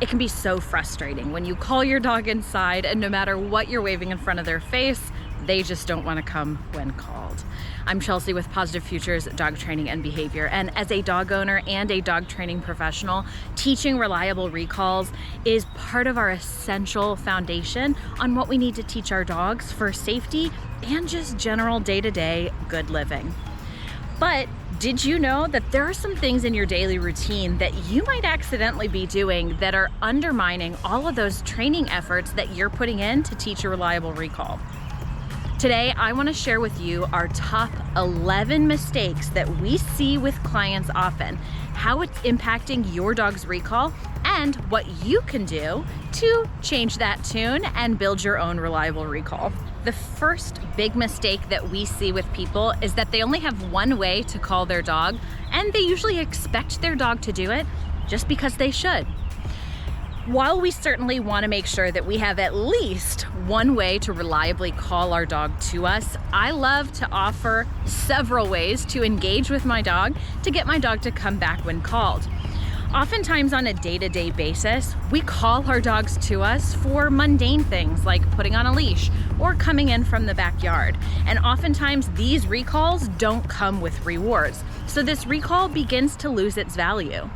It can be so frustrating when you call your dog inside and no matter what you're waving in front of their face, they just don't want to come when called. I'm Chelsea with Positive Futures Dog Training and Behavior, and as a dog owner and a dog training professional, teaching reliable recalls is part of our essential foundation on what we need to teach our dogs for safety and just general day-to-day good living. But did you know that there are some things in your daily routine that you might accidentally be doing that are undermining all of those training efforts that you're putting in to teach a reliable recall? Today, I want to share with you our top 11 mistakes that we see with clients often, how it's impacting your dog's recall, and what you can do to change that tune and build your own reliable recall. The first big mistake that we see with people is that they only have one way to call their dog, and they usually expect their dog to do it just because they should. While we certainly want to make sure that we have at least one way to reliably call our dog to us, I love to offer several ways to engage with my dog to get my dog to come back when called. Oftentimes on a day-to-day basis, we call our dogs to us for mundane things like putting on a leash or coming in from the backyard. And oftentimes these recalls don't come with rewards. So this recall begins to lose its value.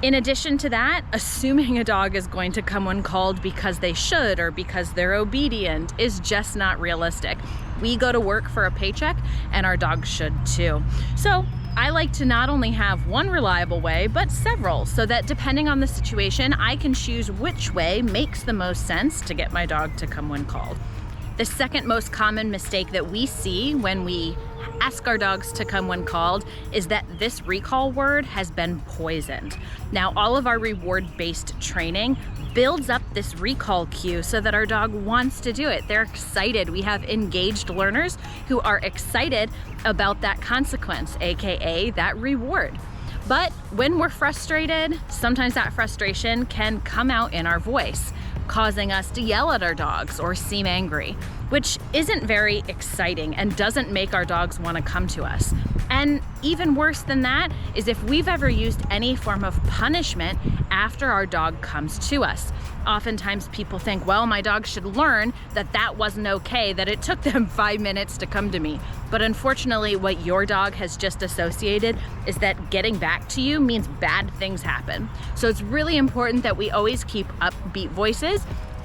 In addition to that, assuming a dog is going to come when called because they should or because they're obedient is just not realistic. We go to work for a paycheck and our dogs should too. So I like to not only have one reliable way, but several, so that depending on the situation, I can choose which way makes the most sense to get my dog to come when called. The second most common mistake that we see when we ask our dogs to come when called is that this recall word has been poisoned. Now, all of our reward-based training builds up this recall cue so that our dog wants to do it. They're excited. We have engaged learners who are excited about that consequence, aka that reward. But when we're frustrated, sometimes that frustration can come out in our voice, causing us to yell at our dogs or seem angry, which isn't very exciting and doesn't make our dogs want to come to us. And even worse than that is if we've ever used any form of punishment after our dog comes to us. Oftentimes people think, well, my dog should learn that that wasn't okay, that it took them 5 minutes to come to me. But unfortunately, what your dog has just associated is that getting back to you means bad things happen. So it's really important that we always keep upbeat voices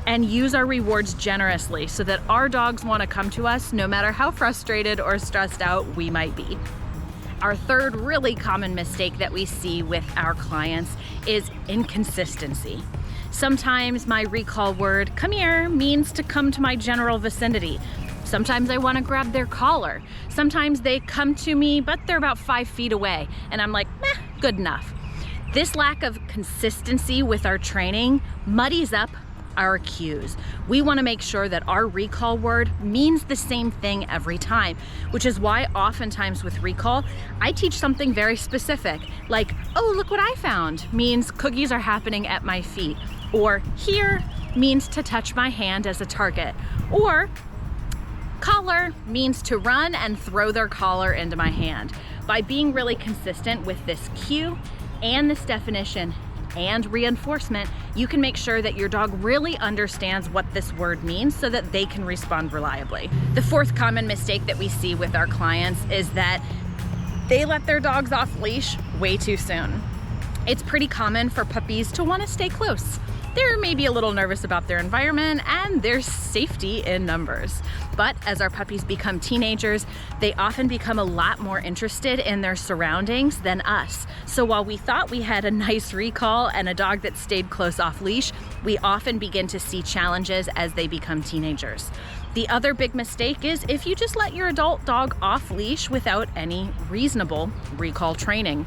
and use our rewards generously so that our dogs want to come to us no matter how frustrated or stressed out we might be. Our third really common mistake that we see with our clients is inconsistency. Sometimes my recall word, come here, means to come to my general vicinity. Sometimes I want to grab their collar. Sometimes they come to me, but they're about 5 feet away. And I'm like, good enough. This lack of consistency with our training muddies up our cues. We want to make sure that our recall word means the same thing every time, which is why oftentimes with recall, I teach something very specific, like, oh, look what I found, means cookies are happening at my feet, or here means to touch my hand as a target, or collar means to run and throw their collar into my hand. By being really consistent with this cue and this definition and reinforcement, you can make sure that your dog really understands what this word means so that they can respond reliably. The fourth common mistake that we see with our clients is that they let their dogs off leash way too soon. It's pretty common for puppies to want to stay close. They're maybe a little nervous about their environment and there's safety in numbers. But as our puppies become teenagers, they often become a lot more interested in their surroundings than us. So while we thought we had a nice recall and a dog that stayed close off leash, we often begin to see challenges as they become teenagers. The other big mistake is if you just let your adult dog off leash without any reasonable recall training.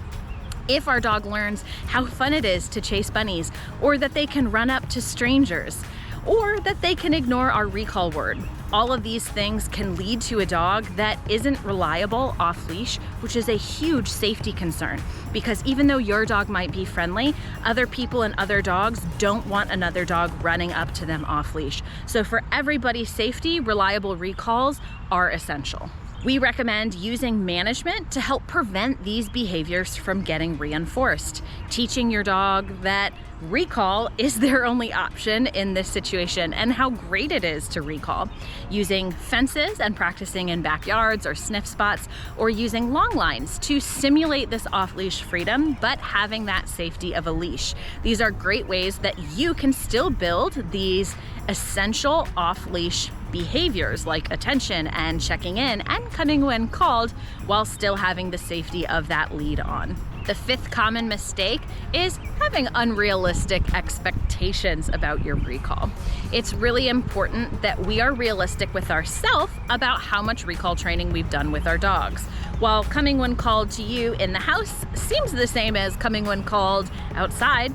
If our dog learns how fun it is to chase bunnies, or that they can run up to strangers, or that they can ignore our recall word, all of these things can lead to a dog that isn't reliable off leash, which is a huge safety concern. Because even though your dog might be friendly, other people and other dogs don't want another dog running up to them off leash. So for everybody's safety, reliable recalls are essential. We recommend using management to help prevent these behaviors from getting reinforced. Teaching your dog that recall is their only option in this situation and how great it is to recall. Using fences and practicing in backyards or sniff spots, or using long lines to simulate this off-leash freedom, but having that safety of a leash. These are great ways that you can still build these essential off-leash behaviors like attention and checking in and coming when called, while still having the safety of that lead on. The fifth common mistake is having unrealistic expectations about your recall. It's really important that we are realistic with ourselves about how much recall training we've done with our dogs. While coming when called to you in the house seems the same as coming when called outside,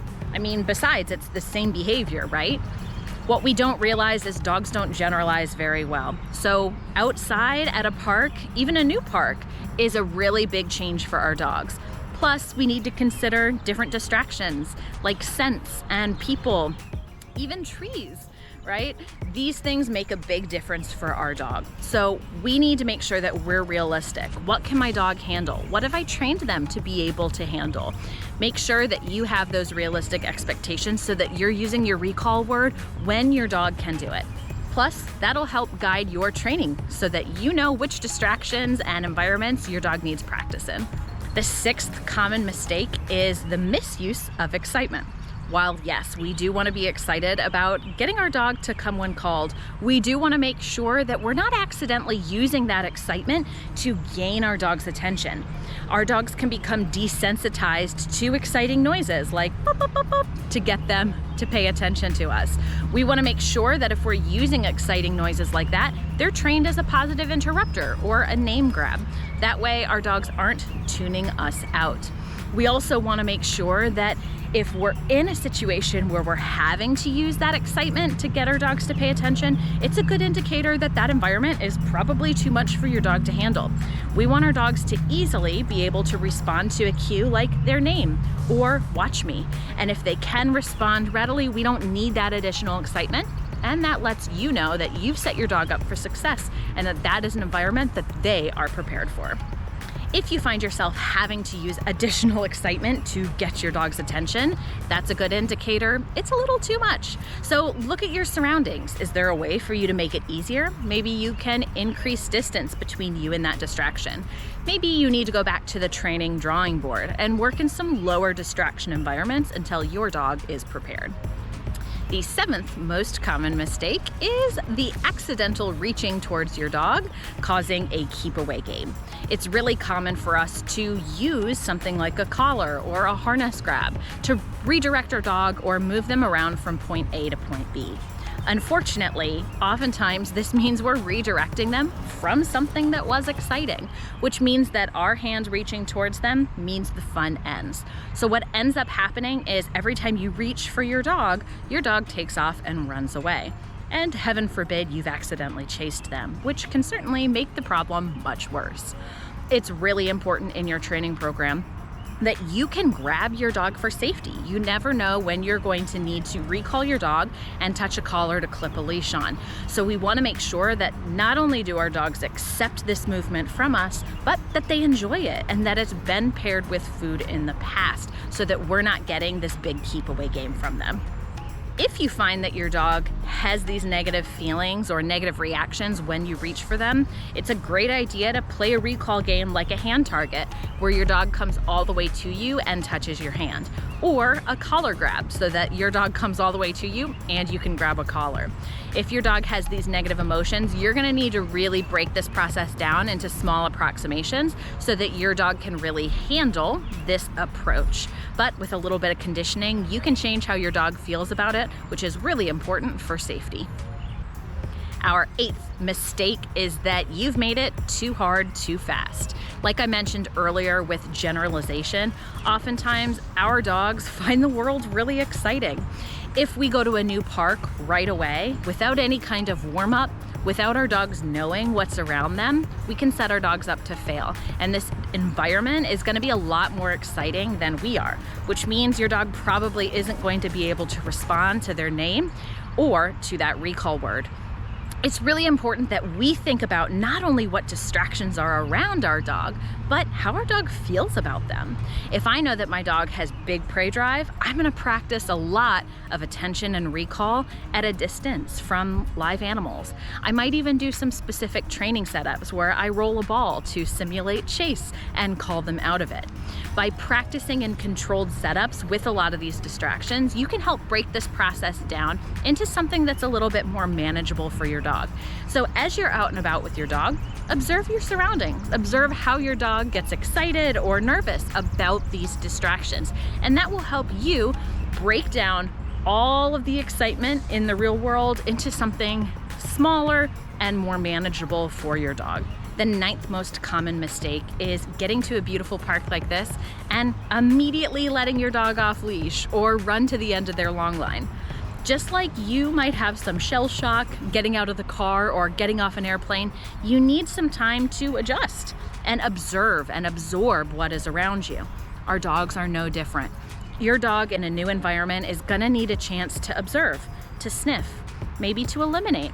besides, it's the same behavior, right? What we don't realize is dogs don't generalize very well. So outside at a park, even a new park, is a really big change for our dogs. Plus, we need to consider different distractions like scents and people, even trees, right? These things make a big difference for our dog. So we need to make sure that we're realistic. What can my dog handle? What have I trained them to be able to handle? Make sure that you have those realistic expectations so that you're using your recall word when your dog can do it. Plus, that'll help guide your training so that you know which distractions and environments your dog needs practice in. The sixth common mistake is the misuse of excitement. While yes, we do want to be excited about getting our dog to come when called, we do want to make sure that we're not accidentally using that excitement to gain our dog's attention. Our dogs can become desensitized to exciting noises like boop, boop, boop, boop, to get them to pay attention to us. We want to make sure that if we're using exciting noises like that, they're trained as a positive interrupter or a name grab. That way our dogs aren't tuning us out. We also want to make sure that if we're in a situation where we're having to use that excitement to get our dogs to pay attention, it's a good indicator that that environment is probably too much for your dog to handle. We want our dogs to easily be able to respond to a cue like their name or watch me. And if they can respond readily, we don't need that additional excitement. And that lets you know that you've set your dog up for success and that that is an environment that they are prepared for. If you find yourself having to use additional excitement to get your dog's attention, that's a good indicator it's a little too much. So look at your surroundings. Is there a way for you to make it easier? Maybe you can increase distance between you and that distraction. Maybe you need to go back to the training drawing board and work in some lower distraction environments until your dog is prepared. The seventh most common mistake is the accidental reaching towards your dog, causing a keep away game. It's really common for us to use something like a collar or a harness grab to redirect our dog or move them around from point A to point B. Unfortunately, oftentimes this means we're redirecting them from something that was exciting, which means that our hand reaching towards them means the fun ends. So what ends up happening is every time you reach for your dog takes off and runs away. And heaven forbid you've accidentally chased them, which can certainly make the problem much worse. It's really important in your training program that you can grab your dog for safety. You never know when you're going to need to recall your dog and touch a collar to clip a leash on. So we want to make sure that not only do our dogs accept this movement from us, but that they enjoy it and that it's been paired with food in the past so that we're not getting this big keep away game from them. If you find that your dog has these negative feelings or negative reactions when you reach for them, it's a great idea to play a recall game like a hand target, where your dog comes all the way to you and touches your hand, or a collar grab so that your dog comes all the way to you and you can grab a collar. If your dog has these negative emotions, you're going to need to really break this process down into small approximations so that your dog can really handle this approach. But with a little bit of conditioning, you can change how your dog feels about it, which is really important for safety. Our eighth mistake is that you've made it too hard too fast. Like I mentioned earlier with generalization, oftentimes our dogs find the world really exciting. If we go to a new park right away, without any kind of warm-up, without our dogs knowing what's around them, we can set our dogs up to fail. And this environment is going to be a lot more exciting than we are, which means your dog probably isn't going to be able to respond to their name or to that recall word. It's really important that we think about not only what distractions are around our dog, but how our dog feels about them. If I know that my dog has big prey drive, I'm gonna practice a lot of attention and recall at a distance from live animals. I might even do some specific training setups where I roll a ball to simulate chase and call them out of it. By practicing in controlled setups with a lot of these distractions, you can help break this process down into something that's a little bit more manageable for your dog. So as you're out and about with your dog, observe your surroundings. Observe how your dog gets excited or nervous about these distractions. And that will help you break down all of the excitement in the real world into something smaller and more manageable for your dog. The 9th most common mistake is getting to a beautiful park like this and immediately letting your dog off leash or run to the end of their long line. Just like you might have some shell shock getting out of the car or getting off an airplane, you need some time to adjust and observe and absorb what is around you. Our dogs are no different. Your dog in a new environment is gonna need a chance to observe, to sniff, maybe to eliminate.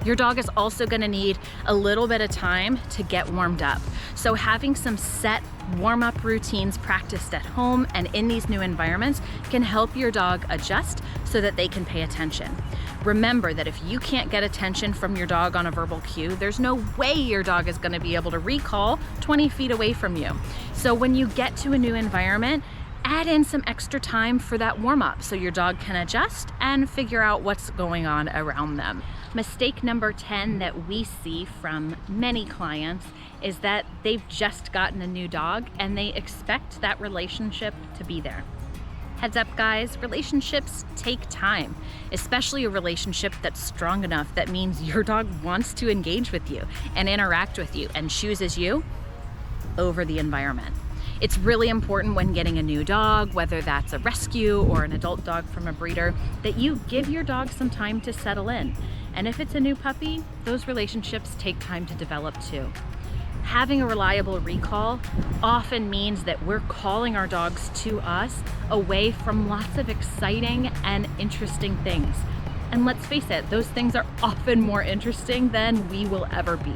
Your dog is also gonna need a little bit of time to get warmed up. So having some set warm-up routines practiced at home and in these new environments can help your dog adjust so that they can pay attention. Remember that if you can't get attention from your dog on a verbal cue, there's no way your dog is gonna be able to recall 20 feet away from you. So when you get to a new environment, add in some extra time for that warm-up so your dog can adjust and figure out what's going on around them. Mistake number 10 that we see from many clients is that they've just gotten a new dog and they expect that relationship to be there. Heads up guys, relationships take time, especially a relationship that's strong enough that means your dog wants to engage with you and interact with you and chooses you over the environment. It's really important when getting a new dog, whether that's a rescue or an adult dog from a breeder, that you give your dog some time to settle in. And if it's a new puppy, those relationships take time to develop too. Having a reliable recall often means that we're calling our dogs to us away from lots of exciting and interesting things. And let's face it, those things are often more interesting than we will ever be.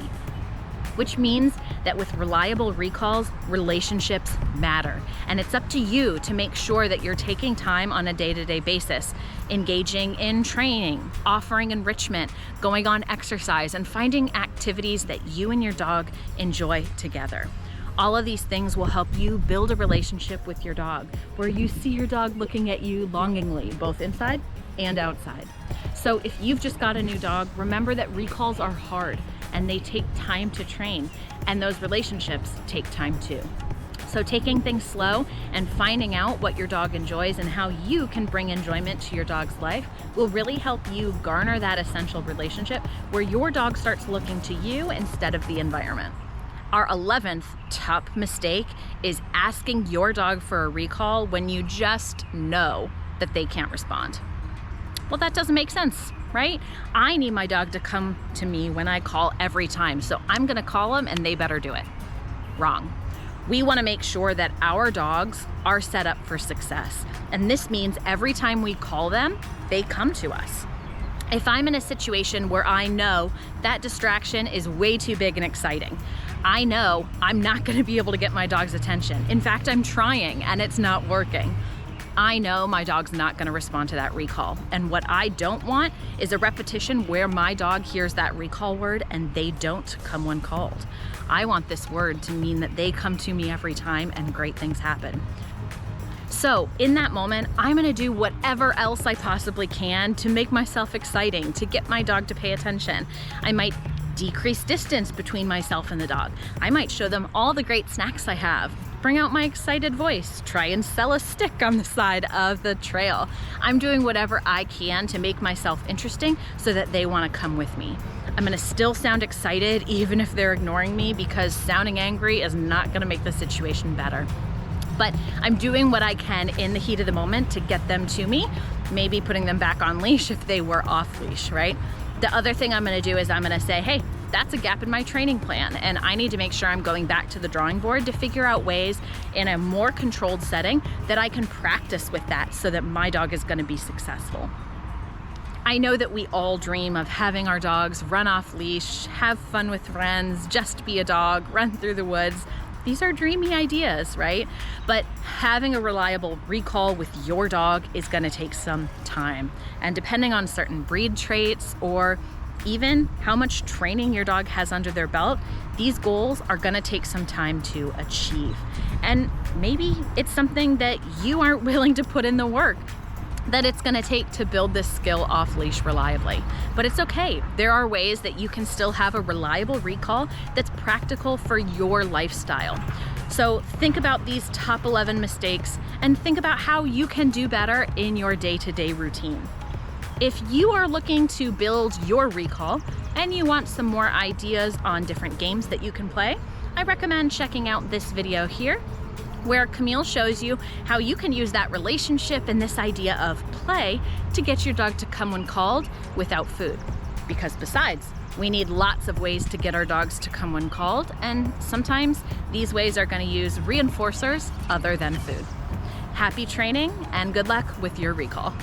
Which means that with reliable recalls, relationships matter. And it's up to you to make sure that you're taking time on a day-to-day basis, engaging in training, offering enrichment, going on exercise, and finding activities that you and your dog enjoy together. All of these things will help you build a relationship with your dog, where you see your dog looking at you longingly, both inside and outside. So if you've just got a new dog, remember that recalls are hard and they take time to train, and those relationships take time too. So taking things slow and finding out what your dog enjoys and how you can bring enjoyment to your dog's life will really help you garner that essential relationship where your dog starts looking to you instead of the environment. Our 11th top mistake is asking your dog for a recall when you just know that they can't respond. Well, that doesn't make sense, right? I need my dog to come to me when I call every time, so I'm gonna call them and they better do it. Wrong. We wanna make sure that our dogs are set up for success. And this means every time we call them, they come to us. If I'm in a situation where I know that distraction is way too big and exciting, I know I'm not gonna be able to get my dog's attention. In fact, I'm trying and it's not working. I know my dog's not gonna respond to that recall. And what I don't want is a repetition where my dog hears that recall word and they don't come when called. I want this word to mean that they come to me every time and great things happen. So in that moment, I'm gonna do whatever else I possibly can to make myself exciting, to get my dog to pay attention. I might decrease distance between myself and the dog. I might show them all the great snacks I have, bring out my excited voice, try and sell a stick on the side of the trail. I'm doing whatever I can to make myself interesting so that they wanna come with me. I'm gonna still sound excited even if they're ignoring me, because sounding angry is not gonna make the situation better. But I'm doing what I can in the heat of the moment to get them to me, maybe putting them back on leash if they were off leash, right? The other thing I'm gonna do is I'm gonna say, hey, that's a gap in my training plan, and I need to make sure I'm going back to the drawing board to figure out ways in a more controlled setting that I can practice with that so that my dog is gonna be successful. I know that we all dream of having our dogs run off leash, have fun with friends, just be a dog, run through the woods. These are dreamy ideas, right? But having a reliable recall with your dog is gonna take some time. And depending on certain breed traits or even how much training your dog has under their belt, these goals are gonna take some time to achieve. And maybe it's something that you aren't willing to put in the work that it's gonna take to build this skill off leash reliably. But it's okay. There are ways that you can still have a reliable recall that's practical for your lifestyle. So think about these top 11 mistakes and think about how you can do better in your day-to-day routine. If you are looking to build your recall and you want some more ideas on different games that you can play, I recommend checking out this video here, where Camille shows you how you can use that relationship and this idea of play to get your dog to come when called without food. Because besides, we need lots of ways to get our dogs to come when called, and sometimes these ways are going to use reinforcers other than food. Happy training and good luck with your recall.